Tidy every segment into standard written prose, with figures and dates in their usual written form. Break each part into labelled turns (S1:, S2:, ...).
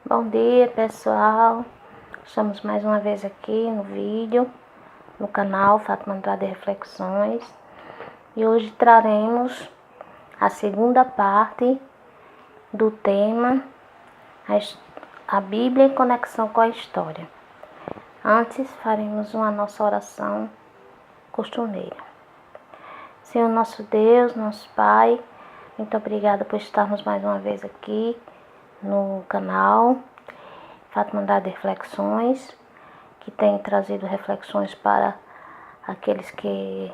S1: Bom dia, pessoal. Estamos mais uma vez aqui no vídeo, no canal Fátima Andrade Reflexões. E hoje traremos a segunda parte do tema a Bíblia em conexão com a história. Antes, faremos uma nossa oração costumeira. Senhor nosso Deus, nosso Pai, muito obrigada por estarmos mais uma vez aqui no canal Fátima Andrade Reflexões, que tem trazido reflexões para aqueles que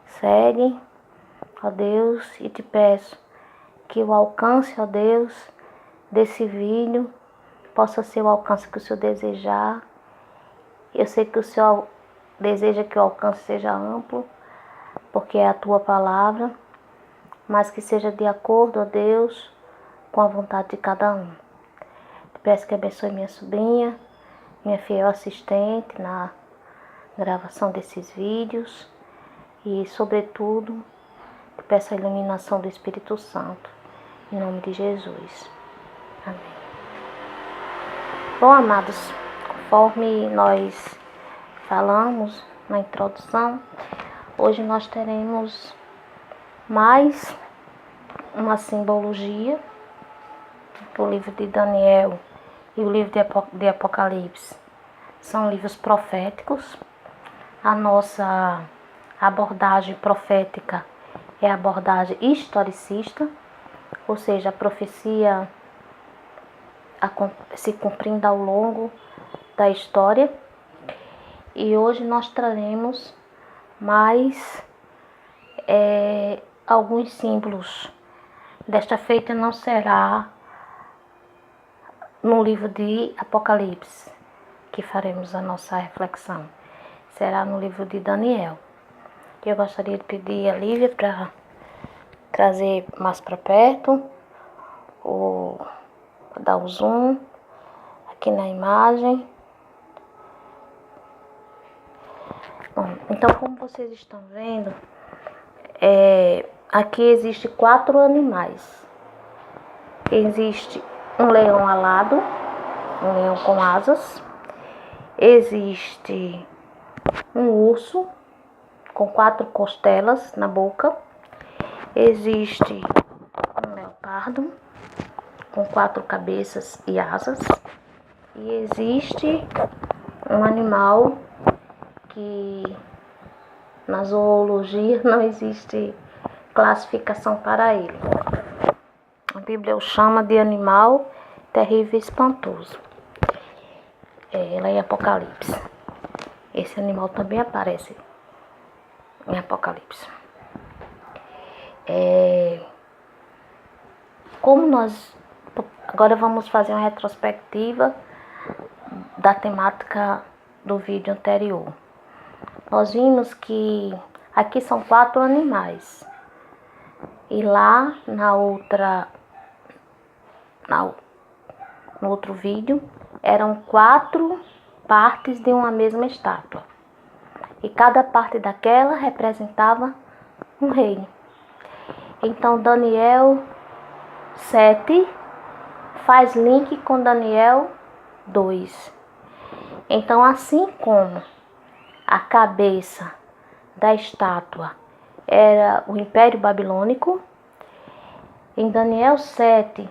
S1: seguem, ó Deus, e te peço que o alcance, ó Deus, desse vídeo possa ser o alcance que o Senhor desejar. Eu sei que o Senhor deseja que o alcance seja amplo, porque é a tua palavra, mas que seja de acordo, ó Deus, com a vontade de cada um. Te peço que abençoe minha sobrinha, minha fiel assistente na gravação desses vídeos e, sobretudo, te peço a iluminação do Espírito Santo, em nome de Jesus. Amém. Bom, amados, conforme nós falamos na introdução, hoje nós teremos mais uma simbologia do livro de Daniel e o livro de Apocalipse. São livros proféticos. A nossa abordagem profética é a abordagem historicista, ou seja, a profecia se cumprindo ao longo da história. E hoje nós traremos mais alguns símbolos. Desta feita não será no livro de Apocalipse que faremos a nossa reflexão. Será no livro de Daniel. Eu gostaria de pedir a Lívia para trazer mais para perto, ou dar o zoom aqui na imagem. Bom, então, como vocês estão vendo, aqui existe 4 animais. Existe um leão alado, um leão com asas. Existe um urso com 4 costelas na boca. Existe um leopardo com 4 cabeças e asas. E existe um animal que na zoologia não existe classificação para ele. A Bíblia o chama de animal terrível e espantoso. Lá em Apocalipse. Esse animal também aparece em Apocalipse. Como nós agora vamos fazer uma retrospectiva da temática do vídeo anterior. Nós vimos que aqui são 4 animais. E lá no outro vídeo eram 4 partes de uma mesma estátua. E cada parte daquela representava um reino. Então Daniel 7 faz link com Daniel 2. Então, assim como a cabeça da estátua era o Império Babilônico, em Daniel 7,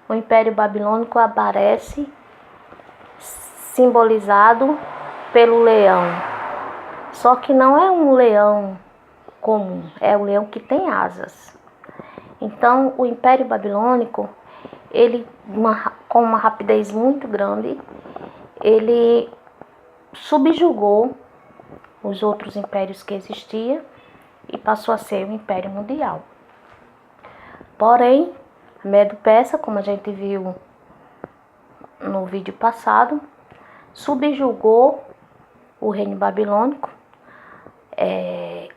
S1: o Império Babilônico aparece simbolizado pelo leão. Só que não é um leão comum, é um leão que tem asas. Então, o Império Babilônico, ele, com uma rapidez muito grande, ele subjugou os outros impérios que existiam e passou a ser o Império Mundial. Porém, a Medo-Persa, como a gente viu no vídeo passado, subjugou o reino babilônico.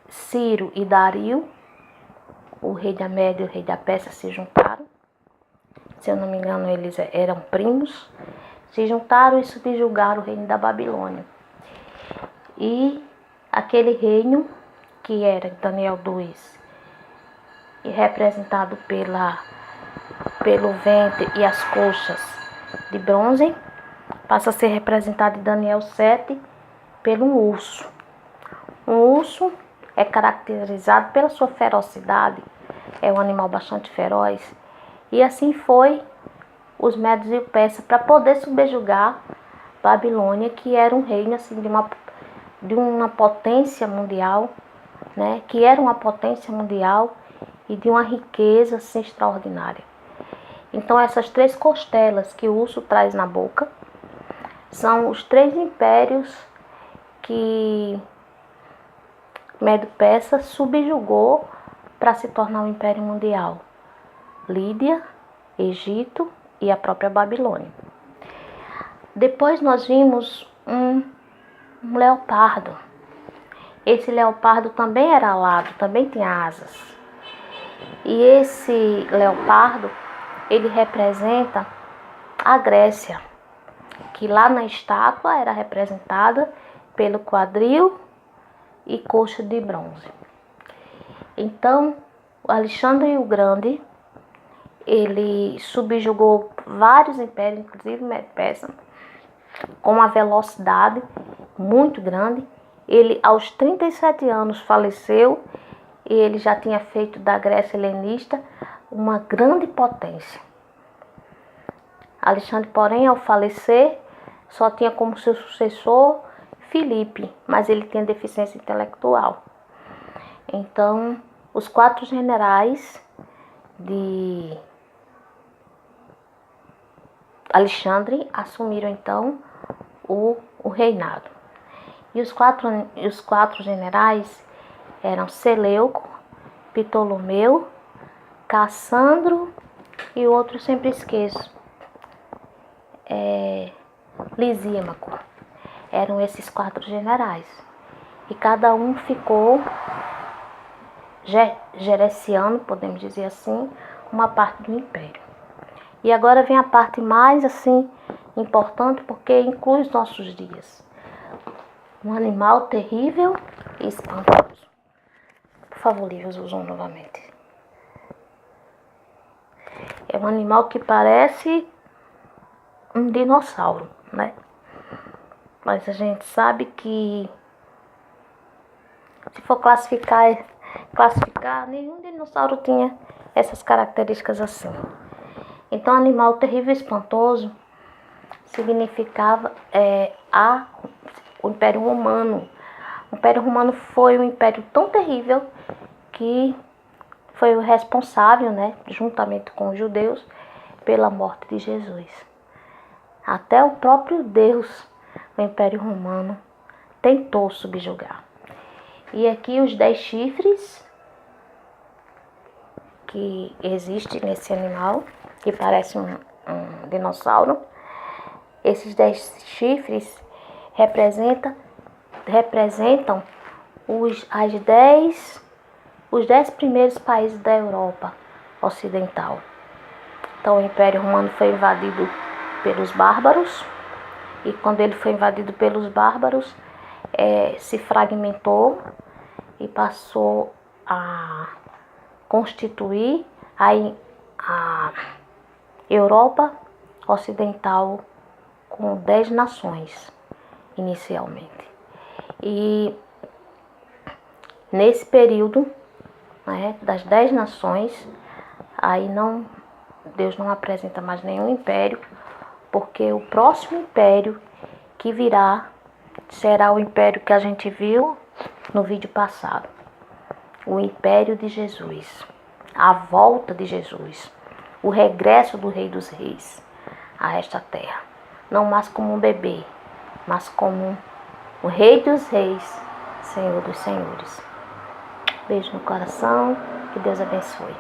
S1: Ciro e Dario, o rei da Média e o rei da Pérsia, se juntaram. Se eu não me engano, eles eram primos. Se juntaram e subjugaram o reino da Babilônia. E aquele reino, que era Daniel 2, e representado pelo ventre e as coxas de bronze, passa a ser representado em Daniel 7 pelo urso. Um urso é caracterizado pela sua ferocidade, é um animal bastante feroz. E assim foi os medos e o persa para poder subjugar Babilônia, que era um reino assim, de uma potência mundial, né? Que era uma potência mundial e de uma riqueza assim, extraordinária. Então essas 3 costelas que o urso traz na boca são os 3 impérios que Medo-Persa subjugou para se tornar um império mundial: Lídia, Egito e a própria Babilônia. Depois nós vimos um leopardo. Esse leopardo também era alado, também tinha asas. E esse leopardo, ele representa a Grécia, que lá na estátua era representada pelo quadril e coxa de bronze. Então, o Alexandre o Grande, ele subjugou vários impérios, inclusive Medo-Persa, com uma velocidade muito grande. Ele, aos 37 anos, faleceu e ele já tinha feito da Grécia helenista uma grande potência. Alexandre, porém, ao falecer, só tinha como seu sucessor Filipe, mas ele tinha deficiência intelectual. Então, os 4 generais de Alexandre assumiram então o reinado. E os quatro generais eram Seleuco, Ptolomeu, Cassandro e o outro sempre esqueço, Lisímaco. Eram esses 4 generais. E cada um ficou gerenciando, podemos dizer assim, uma parte do império. E agora vem a parte mais assim importante, porque inclui os nossos dias. Um animal terrível e espantoso. Por favor, Lívia, o zoom novamente. É um animal que parece um dinossauro, né? Mas a gente sabe que se for classificar, nenhum dinossauro tinha essas características assim. Então, animal terrível e espantoso significava o Império Romano. O Império Romano foi um império tão terrível que foi o responsável, né, juntamente com os judeus, pela morte de Jesus. Até o próprio Deus, o Império Romano, tentou subjugar. E aqui os 10 chifres que existem nesse animal, que parece um dinossauro. Esses 10 chifres representam os 10 primeiros países da Europa Ocidental. Então o Império Romano foi invadido pelos bárbaros, e quando ele foi invadido pelos bárbaros, se fragmentou e passou a constituir a Europa Ocidental com 10 nações inicialmente. E nesse período, né, das 10 nações, aí Deus não apresenta mais nenhum império, porque o próximo império que virá será o império que a gente viu no vídeo passado. O império de Jesus, a volta de Jesus, o regresso do Rei dos Reis a esta terra. Não mais como um bebê, mas como o Rei dos Reis, Senhor dos Senhores. Beijo no coração, que Deus abençoe.